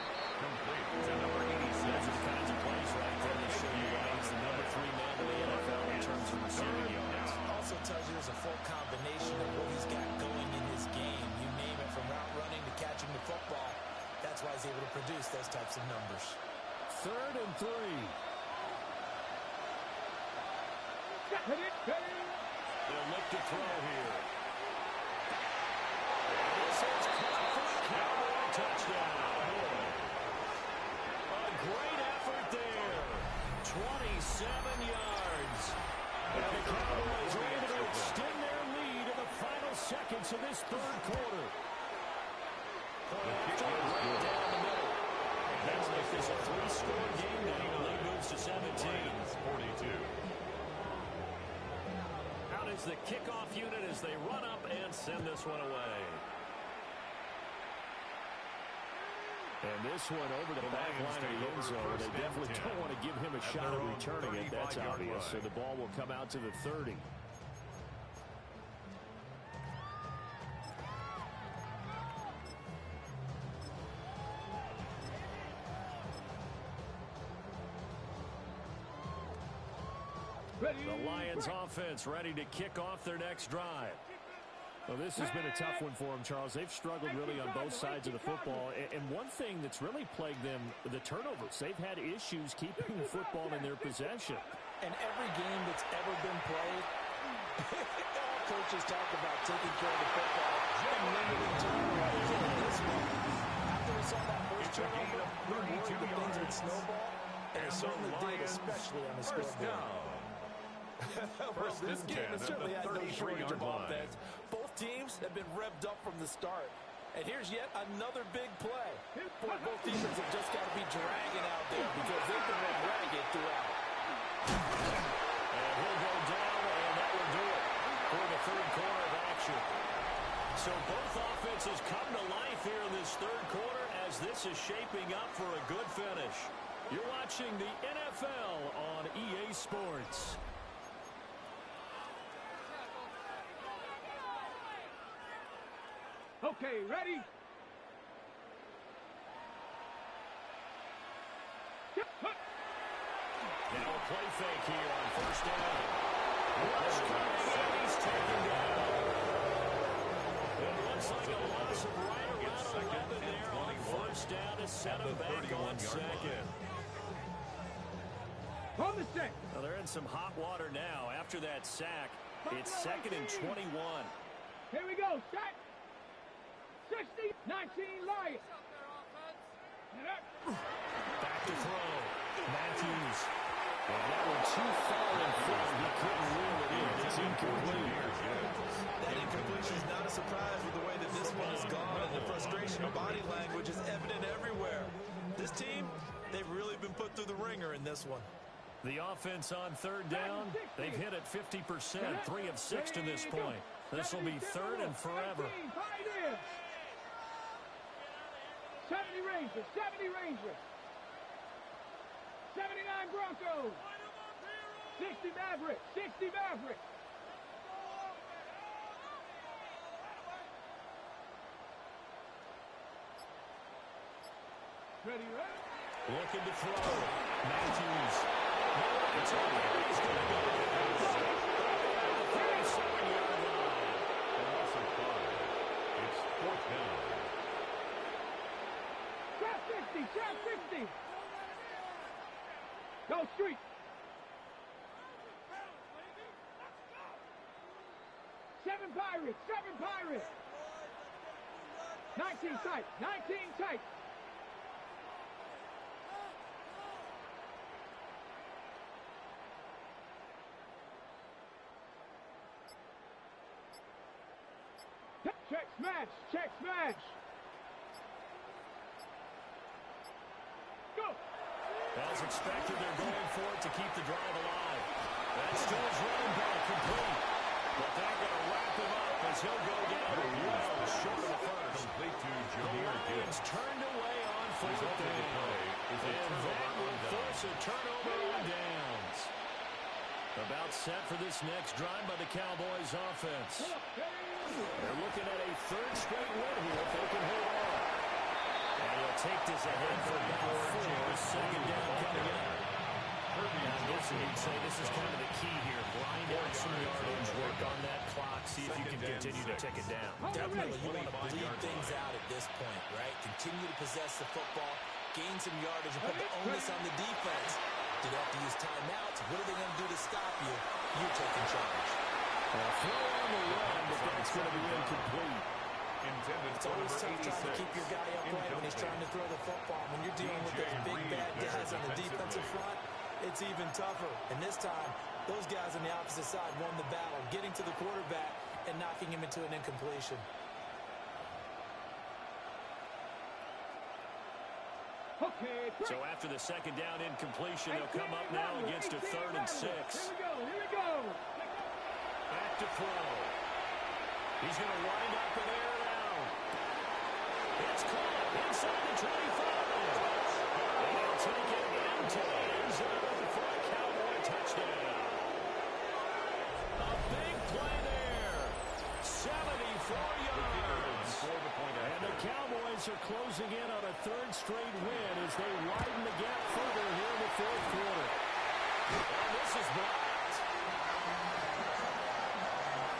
To number 86. Those are the kinds of plays right there that show you why he's the number 3 man in the NFL in terms of receiving yards. Also tells you there's a full combination of what he's got going in his game. You name it, from route running to catching the football. That's why he's able to produce those types of numbers. 3rd and 3. They'll look to throw here. This is caught for a Cowboy touchdown. A great effort there. 27 yards. And the Cowboys are able to extend their lead in the final seconds of this third quarter. Point after, right down the middle. That's like this a 3-score game now. The lead moves to 17. 42. Out is the kickoff unit as they run up and send this one away. And this one over the back line of the end zone. They definitely don't want to give him a shot at returning it. That's obvious. So the ball will come out to the 30. The Lions offense ready to kick off their next drive. Well, this has been a tough one for them, Charles. They've struggled really on both sides of the football. And one thing that's really plagued them, the turnovers. They've had issues keeping the football in their possession. And every game that's ever been played, all coaches talk about taking care of the football and limiting turnovers. And this one, after we saw that first turnover, we were worried that things would snowball. And it certainly did, especially on the scoreboard. Well, this game has certainly had no shortage of offense. Both teams have been revved up from the start. And here's yet another big play. Boy, both teams have just got to be dragging out there because they've been run ragged throughout. And he'll go down, and that will do it for the third quarter of action. So both offenses come to life here in this third quarter as this is shaping up for a good finish. You're watching the NFL on EA Sports. Okay, ready? Now a play fake here on first down. Rush coming, and he's taken down. It looks like a loss of right around 11 there on first down to set him back on second. On the set. Well, they're in some hot water now. After that sack, it's 2nd and 21. Here we go. Set. 60, 19 Lions. Back to throw. Matthews. Well, that one too far in front. He couldn't reel it in. It's incomplete. That incompletion is not a surprise with the way that this one has gone, and the frustration of body language is evident everywhere. This team, they've really been put through the ringer in this one. The offense on third down, they've hit it 50%, 3 of 6 to this point. This will be third and forever. 70 Rangers, 70 Rangers. 79 Broncos. 60 Mavericks, 60 Mavericks. Ready, right? Looking to throw. Matthews. It's on. He's going to go. 37-yard line. Loss of 5. It's 4th down. Trap 60, trap 60. Go street. Seven Pirates, 19 tight, 19 tight. Check smash, check smash. Go. As expected, they're going for it to keep the drive alive. That's still his running back complete. But they're going to wrap him up as he'll go down well short of the first. Complete to The Jameer Lions Gibbs. turned away on fourth down. And that will force a turnover on downs. About set for this next drive by the Cowboys offense. They're looking at a third straight win here if they can hold on. And he'll take this ahead for about 4. Second down coming up. Now, you'd say this is kind of the key here. Grind out some yardage, work on that clock, see if you can continue to tick it down. Definitely, you want to bleed things out at this point, right? Continue to possess the football, gain some yardage, and put the onus on the defense. Do they have to use timeouts? What are they going to do to stop you? You're taking charge. Well, throw on the run, but that's going to be incomplete. It's always tough trying to keep your guy upright when he's trying to throw the football. When you're dealing with those big bad guys on the defensive front, it's even tougher. And this time, those guys on the opposite side won the battle, getting to the quarterback and knocking him into an incompletion. So after the second down incompletion, they'll come up now against a 3rd and 6. Here we go. Back to throw. He's going to wind up and air it out. It's caught inside the 25. And they'll take it into the end zone for a Cowboy touchdown. A big play there. 74 yards. And the Cowboys are closing in on a 3rd straight win as they widen the gap further here in the 4th quarter. And this is blocked.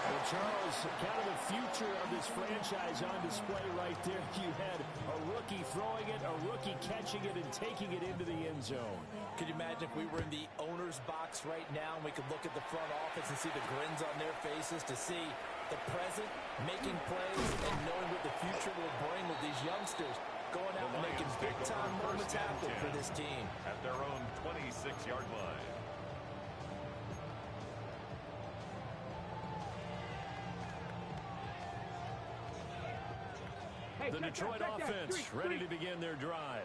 Well, Charles, kind of the future of this franchise on display right there. You had a rookie throwing it, a rookie catching it, and taking it into the end zone. Could you imagine if we were in the owner's box right now and we could look at the front office and see the grins on their faces, to see the present making plays and knowing what the future will bring with these youngsters going out and making big-time moments happen for this team. At their own 26-yard line. The Detroit offense ready to begin their drive.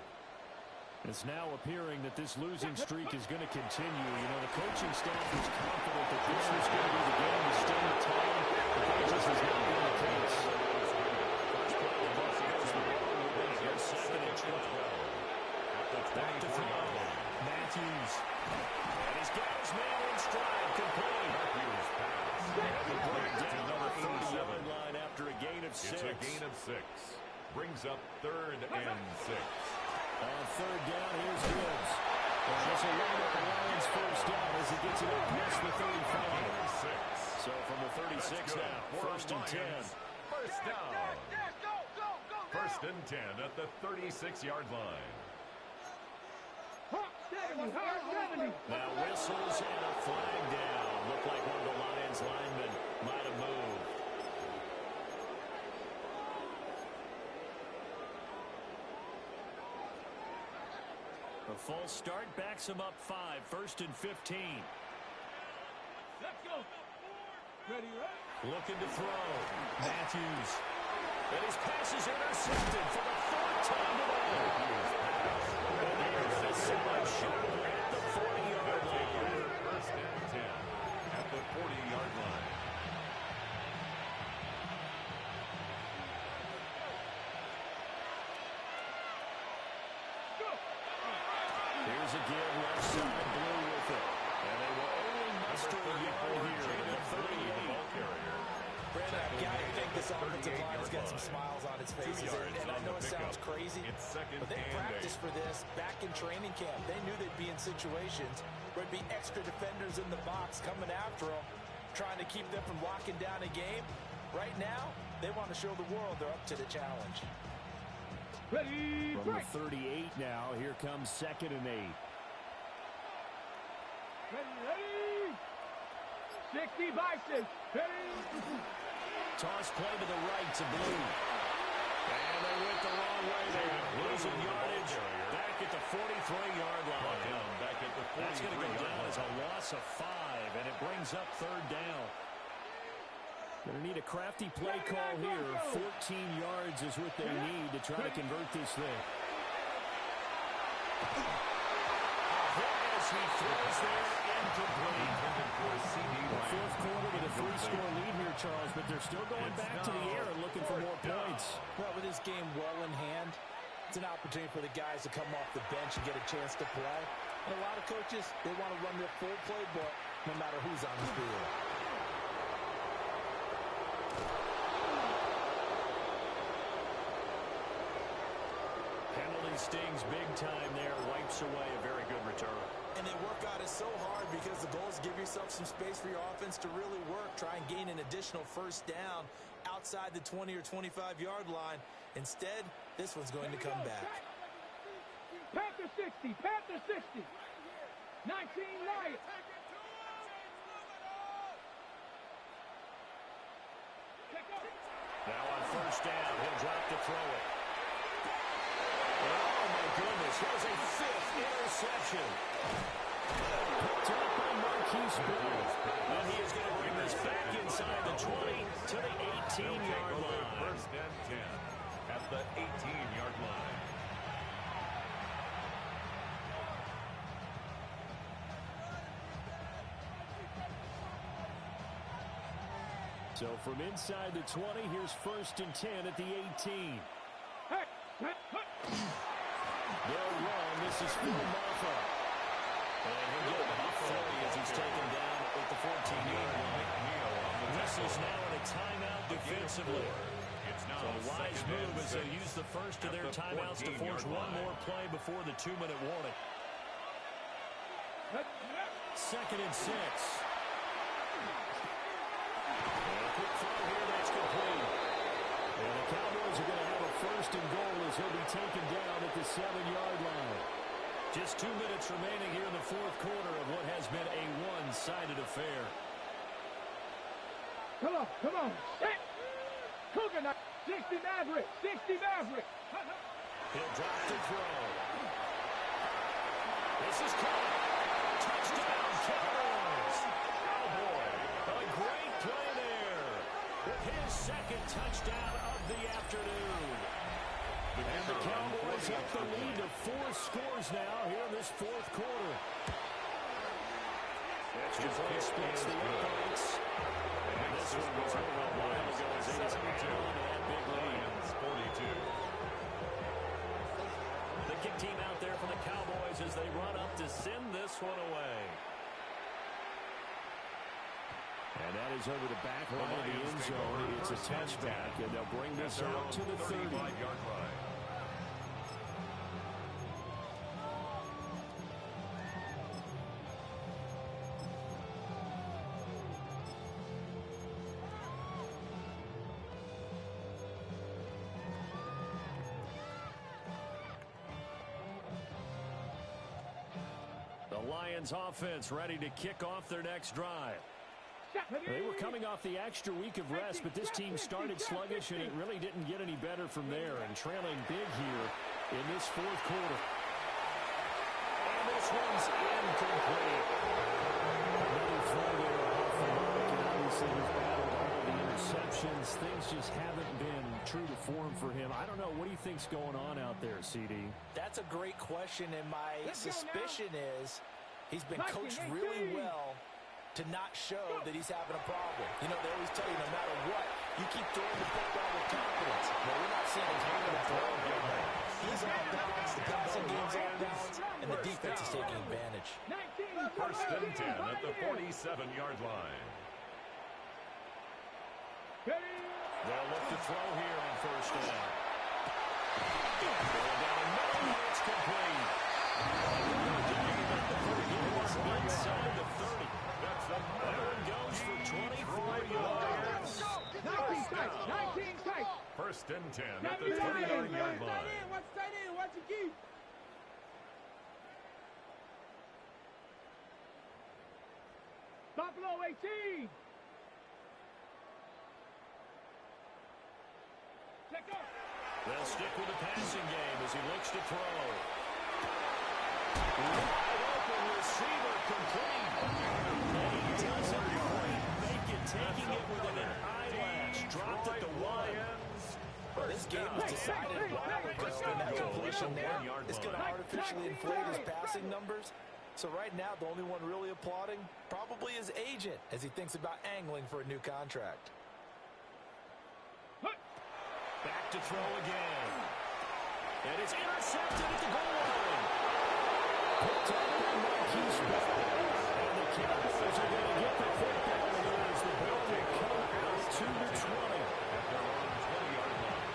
It's now appearing that this losing streak is going to continue. You know, the coaching staff was confident that this was going to be the game to stem the tide, but that just has not been the case. Second and 12. Back to throw. Matthews. And he's got his man in stride. Complete. Matthews pass. The break down on the 30-yard line after a gain of 6. It's a gain of 6. Brings up 3rd and 6. On 3rd down, here's Gibbs. And this will wind up the Lions' first down as he gets it up past the 35. So from the 36 now, 1st and 10. First down. First and 10 at the 36-yard line. Now whistles and a flag down. Looked like one of the Lions linemen might have moved. A false start backs him up 5. 1st and 15. Let's go. Ready, right? Looking to throw. Matthews. And his pass is intercepted for the 4th time today. And there's the solo shot at the 40-yard line. 1st and 10 at the 40-yard line. Here's a give, left side, blue with it. And they will only muster a yard here at the 38. Brandon, I've got to think this offensive line has got some smiles on its faces. And I know it sounds crazy, but they practiced for this back in training camp. They knew they'd be in situations where there'd be extra defenders in the box coming after them, trying to keep them from locking down a game. Right now, they want to show the world they're up to the challenge. Ready, From break. the 38 now, here comes 2nd and 8. Ready. 60 Bison. Ready. Toss play to the right to Blue. And they went the wrong way there. Losing yardage back at the 43-yard line. Back at the 43 That's going to go down as a loss of 5, and it brings up 3rd down. Going to need a crafty play call here. 14 yards is what they need to try to convert this thing. As he throws there, incomplete. Fourth quarter with a 3-score lead here, Charles, but they're still going back to the air and looking for more points. Well, with this game well in hand, it's an opportunity for the guys to come off the bench and get a chance to play. And a lot of coaches, they want to run their full playbook no matter who's on the field. Penalty stings big time there, wipes away a very good return. And they work on it so hard because the goal is give yourself some space for your offense to really work. Try and gain an additional 1st down outside the 20 or 25-yard line. Instead, this one's going to come back. Panther 60. Panther 60. 19 Lions. Now on 1st down, he'll drop to throw it. Oh, my goodness. That was a 5th interception. Picked up by Marquise Brown. And he is going to bring this back inside the 20 to the 18-yard line. 1st and 10 at the 18-yard line. So from inside the 20, here's 1st and 10 at the 18. They'll run. This is Phil Marfa. And he'll get about 30 as he's taken down at the 14-yard line. This is now in a timeout defensively. So a wise move as they use the first of their timeouts to force one more play before the 2-minute warning. 2nd and 6. And a quick throw here that's complete. And the Cowboys are going to have a 1st and goal as he'll be taken down at the 7-yard line. Just 2 minutes remaining here in the 4th quarter of what has been a one-sided affair. Come on, come on. Hey. Cougar 60 Maverick. 60 Maverick. He'll drop to throw. This is caught. Touchdown, Cowboys. Oh, boy. A great play there. With his 2nd touchdown of the afternoon. And the Cowboys up the lead to 4 scores now here in this 4th quarter. Extra point splits the uprights. And this one was over a while ago as they just added on to that big lead. 42. The kick team out there for the Cowboys as they run up to send this one away. And that is over the back line of the end zone. It's a touchback, and they'll bring this out to the 35-yard line. The Lions offense ready to kick off their next drive. They were coming off the extra week of rest, but this team started sluggish, and it really didn't get any better from there, and trailing big here in this 4th quarter. This one's incomplete. Another throw there off the mark, and obviously he's battled all of the interceptions. Things just haven't been true to form for him. I don't know. What do you think's going on out there, CD? That's a great question, and my suspicion is he's been coached really well to not show that he's having a problem. You know, they always tell you no matter what, you keep throwing the football with confidence. Well, we're not seeing his hand up throw right now. He's off balance, the passing game's off balance, and the defense is taking advantage. First and 10 at the 47-yard line. They'll look to throw here on first down. Going down the middle, it's complete. Inside the 30. That's Aaron goes for 24 yards. 19 tight. First and 10 at the 29-yard line. Watch tight end. Watch your keep. Buffalo 18. Check up. They'll stick with the passing game as he looks to throw. Wide open receiver complete. And he doesn't quite make it, taking it within an eyelash. Dropped at the Lions. Well, this game was decided a while ago, and that completion there is going to artificially inflate his passing numbers. So right now, the only one really applauding probably his agent as he thinks about angling for a new contract. Back to throw again. And it's intercepted at the goal line. Picked up by Marquise Bell. And the Cowboys are going to get the football as the ball will come out to the 20. At their own 20-yard line.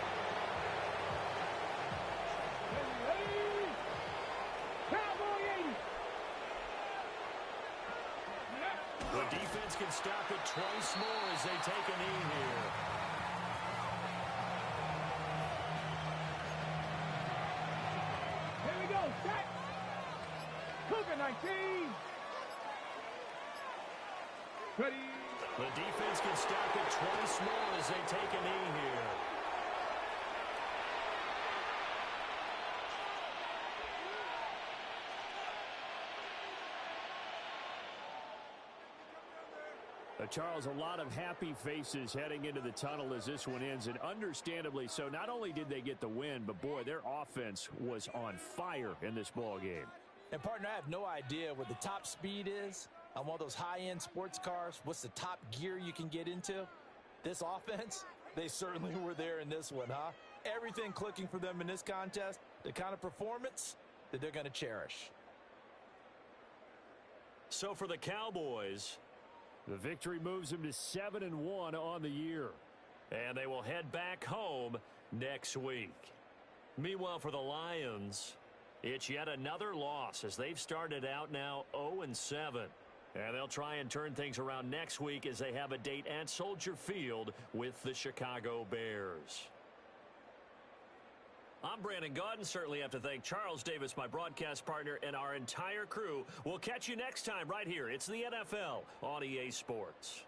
Cowboy 80. The defense can stop it twice more as they take a knee here. Here we go. Set. Cougar 19. Ready. The defense can stop it twice more as they take a knee here. Charles, a lot of happy faces heading into the tunnel as this one ends, and understandably so. Not only did they get the win, but boy, their offense was on fire in this ball game. And partner, I have no idea what the top speed is on one of those high-end sports cars. What's the top gear you can get into? This offense, they certainly were there in this one, huh? Everything clicking for them in this contest, the kind of performance that they're going to cherish. So for the Cowboys, the victory moves them to 7-1 on the year. And they will head back home next week. Meanwhile, for the Lions, it's yet another loss as they've started out now 0-7. And they'll try and turn things around next week as they have a date at Soldier Field with the Chicago Bears. I'm Brandon Gaudin. Certainly have to thank Charles Davis, my broadcast partner, and our entire crew. We'll catch you next time right here. It's the NFL on EA Sports.